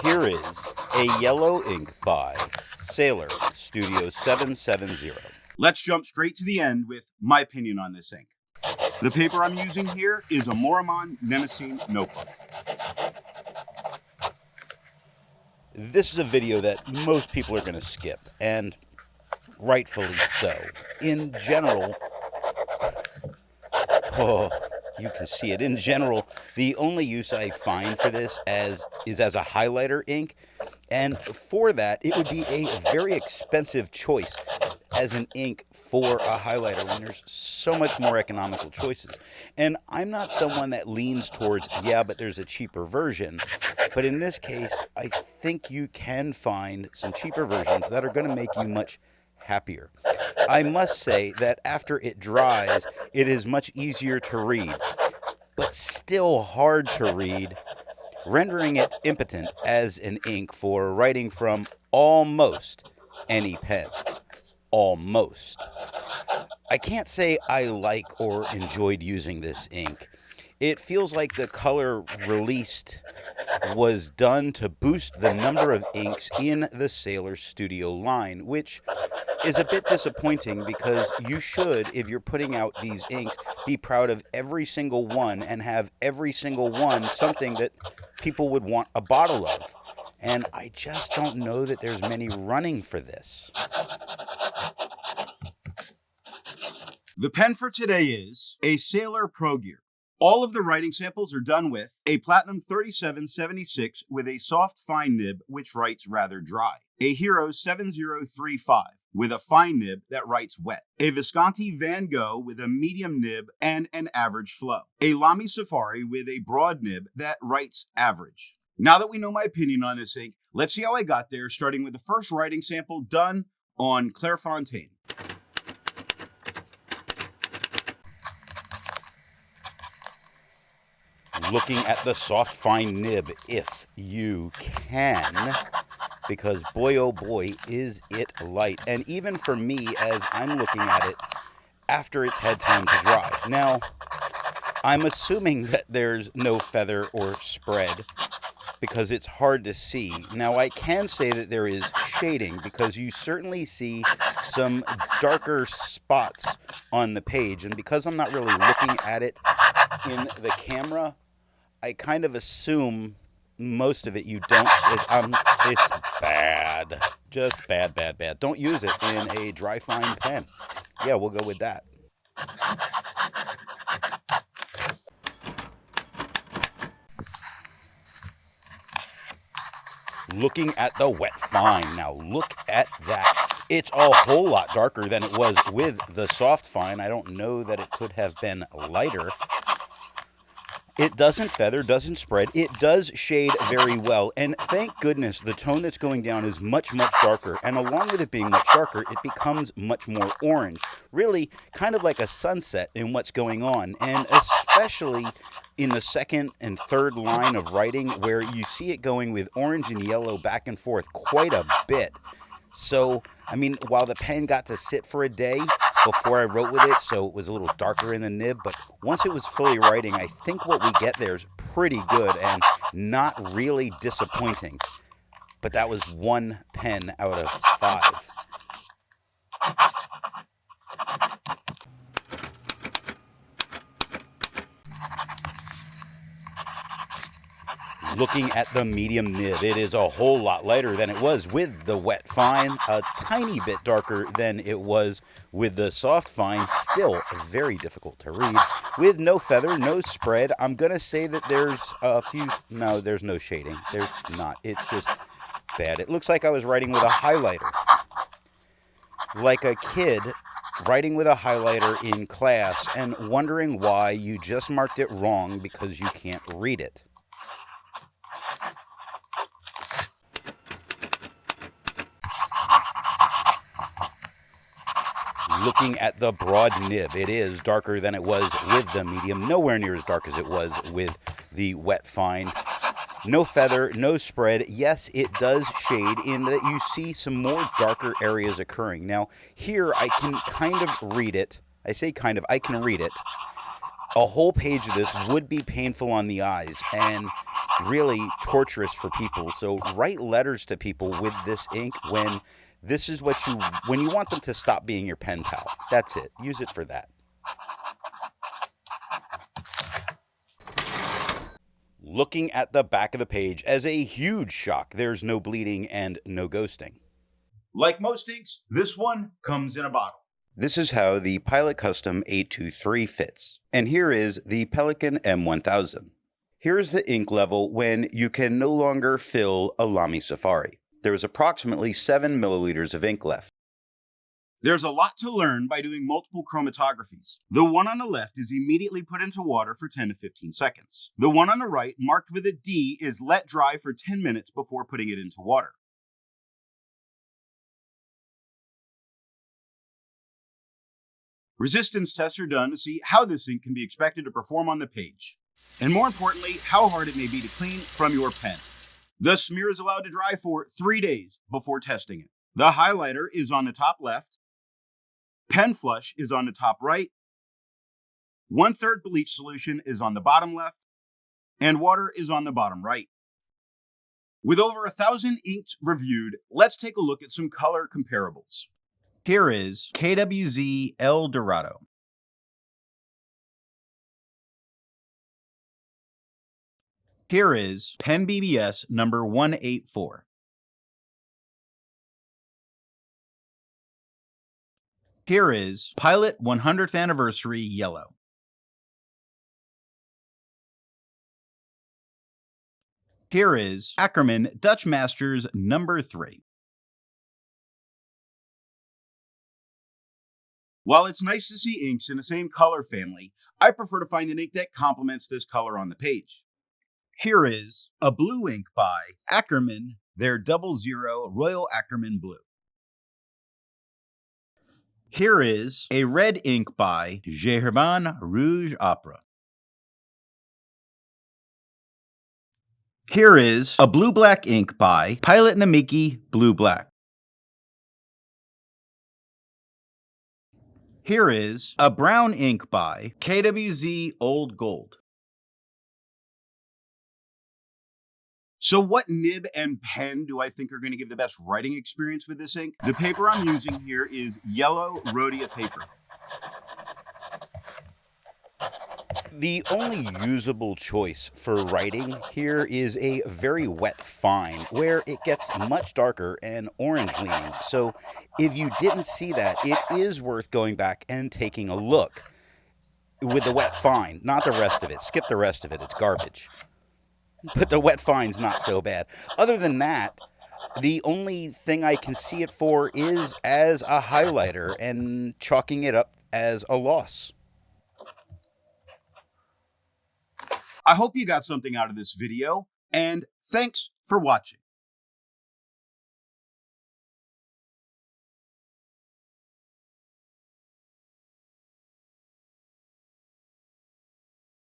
Here is a yellow ink by Sailor Studio 770. Let's jump straight to the end with my opinion on this ink. The paper I'm using here is a Maruman Mnemosyne Notebook. This is a video that most people are going to skip, and rightfully so. In general, you can see it. In general, the only use I find for this is as a highlighter ink, and for that, it would be a very expensive choice as an ink for a highlighter when there's so much more economical choices. And I'm not someone that leans towards, yeah, but there's a cheaper version. But in this case, I think you can find some cheaper versions that are going to make you much happier. I must say that after it dries, it is much easier to read, but still hard to read, rendering it impotent as an ink for writing from almost any pen. Almost. I can't say I like or enjoyed using this ink. It feels like the color released was done to boost the number of inks in the Sailor Studio line, which is a bit disappointing because you should, if you're putting out these inks, be proud of every single one and have every single one something that people would want a bottle of. And I just don't know that there's many running for this. The pen for today is a Sailor Pro Gear. All of the writing samples are done with a Platinum 3776 with a soft fine nib which writes rather dry, a Hero 7035 with a fine nib that writes wet, a Visconti Van Gogh with a medium nib and an average flow, a Lamy Safari with a broad nib that writes average. Now that we know my opinion on this ink, let's see how I got there, starting with the first writing sample done on Clairfontaine. Looking at the soft fine nib, if you can, because boy oh boy is it light. And even for me, as I'm looking at it after it's had time to dry. Now, I'm assuming that there's no feather or spread because it's hard to see. Now, I can say that there is shading because you certainly see some darker spots on the page. And because I'm not really looking at it in the camera, I kind of assume most of it you don't. It's bad. Just bad, bad, bad. Don't use it in a dry fine pen. Yeah, we'll go with that. Looking at the wet fine. Now look at that. It's a whole lot darker than it was with the soft fine. I don't know that it could have been lighter. It doesn't feather, doesn't spread. It does shade very well. And thank goodness the tone that's going down is much, much darker. And along with it being much darker, it becomes much more orange. Really kind of like a sunset in what's going on. And especially in the second and third line of writing where you see it going with orange and yellow back and forth quite a bit. So, I mean, while the pen got to sit for a day before I wrote with it, so it was a little darker in the nib, but once it was fully writing, I think what we get there is pretty good and not really disappointing. But that was one pen out of 5. Looking at the medium nib, it is a whole lot lighter than it was with the wet fine, a tiny bit darker than it was with the soft fine, still very difficult to read. With no feather, no spread, I'm going to say that there's a few, no, there's no shading. There's not. It's just bad. It looks like I was writing with a highlighter. Like a kid writing with a highlighter in class and wondering why you just marked it wrong because you can't read it. Looking at the broad nib, it is darker than it was with the medium, nowhere near as dark as it was with the wet fine. No feather, no spread. Yes, it does shade in that you see some more darker areas occurring. Now, here I can kind of read it. I say kind of, I can read it. A whole page of this would be painful on the eyes and really torturous for people. So write letters to people with this ink when this is what you when you want them to stop being your pen pal. That's it. Use it for that. Looking at the back of the page as a huge shock, there's no bleeding and no ghosting. Like most inks, this one comes in a bottle. This is how the Pilot Custom 823 fits. And here is the Pelican M1000. Here's the ink level when you can no longer fill a Lamy Safari. There is approximately 7 milliliters of ink left. There's a lot to learn by doing multiple chromatographies. The one on the left is immediately put into water for 10 to 15 seconds. The one on the right, marked with a D, is let dry for 10 minutes before putting it into water. Resistance tests are done to see how this ink can be expected to perform on the page, and more importantly, how hard it may be to clean from your pen. The smear is allowed to dry for 3 days before testing it. The highlighter is on the top left, pen flush is on the top right, 1/3 bleach solution is on the bottom left, and water is on the bottom right. With over 1,000 inks reviewed, let's take a look at some color comparables. Here is KWZ El Dorado. Here is Pen BBS number 184. Here is Pilot 100th Anniversary Yellow. Here is Ackerman Dutch Masters number 3. While it's nice to see inks in the same color family, I prefer to find an ink that complements this color on the page. Here is a blue ink by Ackerman, their 00 Royal Ackerman Blue. Here is a red ink by J.R.R. Rouge Opera. Here is a blue-black ink by Pilot Namiki Blue Black. Here is a brown ink by KWZ Old Gold. So what nib and pen do I think are going to give the best writing experience with this ink? The paper I'm using here is yellow Rhodia paper. The only usable choice for writing here is a very wet fine, where it gets much darker and orange leaning. So if you didn't see that, it is worth going back and taking a look with the wet fine, not the rest of it. Skip the rest of it, it's garbage. But the wet fine's not so bad. Other than that, the only thing I can see it for is as a highlighter and chalking it up as a loss. I hope you got something out of this video, and thanks for watching.